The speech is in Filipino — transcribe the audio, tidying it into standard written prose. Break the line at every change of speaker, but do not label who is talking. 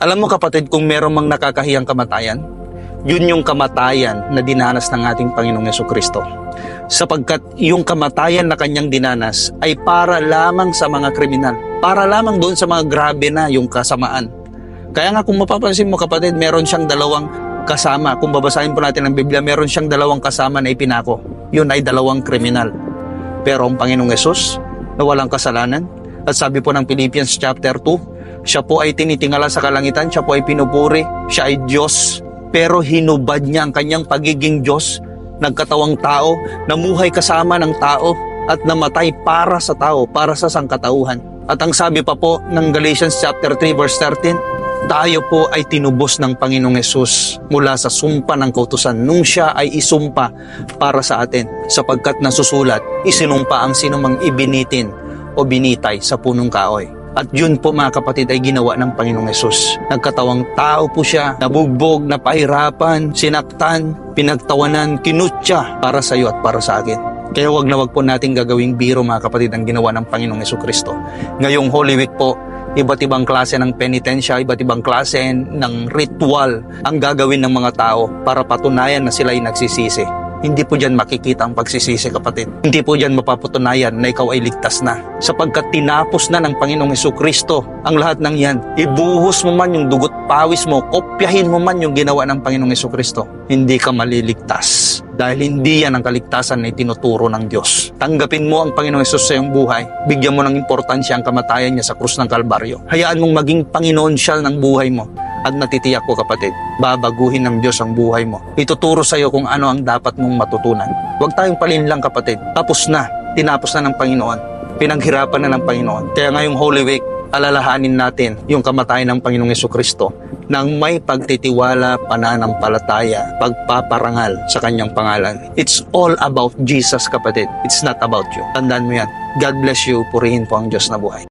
Alam mo kapatid, kung meron mang nakakahiyang kamatayan, yun yung kamatayan na dinanas ng ating Panginoong Jesucristo. Sapagkat yung kamatayan na kanyang dinanas ay para lamang sa mga kriminal. Para lamang doon sa mga grabe na yung kasamaan. Kaya nga kung mapapansin mo kapatid, meron siyang dalawang kasama. Kung babasahin po natin ang Biblia, meron siyang dalawang kasama na ipinako. Yun ay dalawang kriminal. Pero ang Panginoong Yesus na walang kasalanan, at sabi po ng Philippians chapter 2, siya po ay tinitingala sa kalangitan, siya po ay pinupuri, siya ay Diyos. Pero hinubad niya ang kanyang pagiging Diyos, nagkatawang tao, namuhay kasama ng tao, at namatay para sa tao, para sa sangkatauhan. At ang sabi pa po ng Galatians chapter 3 verse 13, tayo po ay tinubos ng Panginoong Yesus mula sa sumpa ng kautusan nung siya ay isumpa para sa atin. Sapagkat nasusulat, isinumpa ang sinumang ibinitin o binitay sa punong kahoy. At yun po mga kapatid ay ginawa ng Panginoong Yesus. Nagkatawang tao po siya, nabugbog, napahirapan, sinaktan, pinagtawanan, kinutya para sa iyo at para sa akin. Kaya wag na wag po natin gagawing biro mga kapatid ang ginawa ng Panginoong Jesucristo. Ngayong Holy Week po, iba't ibang klase ng penitensya, iba't ibang klase ng ritual ang gagawin ng mga tao para patunayan na sila ay nagsisisi. Hindi po dyan makikita ang pagsisisi kapatid. Hindi po dyan mapapatunayan na ikaw ay ligtas na. Sapagkat tinapos na ng Panginoong Jesucristo ang lahat ng yan. Ibuhos mo man yung dugot pawis mo, kopyahin mo man yung ginawa ng Panginoong Jesucristo. Hindi ka maliligtas. Dahil hindi yan ang kaligtasan na itinuturo ng Diyos. Tanggapin mo ang Panginoong Yesus sa iyong buhay. Bigyan mo ng importansya ang kamatayan niya sa krus ng Kalbaryo. Hayaan mong maging Panginoon siya ng buhay mo. At natitiyak ko kapatid, babaguhin ng Diyos ang buhay mo. Ituturo sa iyo kung ano ang dapat mong matutunan. Huwag tayong palinlang kapatid. Tapos na. Tinapos na ng Panginoon. Pinaghirapan na ng Panginoon. Kaya ngayong Holy Week, alalahanin natin yung kamatayan ng Panginoong Jesucristo nang may pagtitiwala, pananampalataya, pagpaparangal sa kanyang pangalan. It's all about Jesus kapatid. It's not about you. Tandaan mo yan. God bless you. Purihin po ang Diyos na buhay.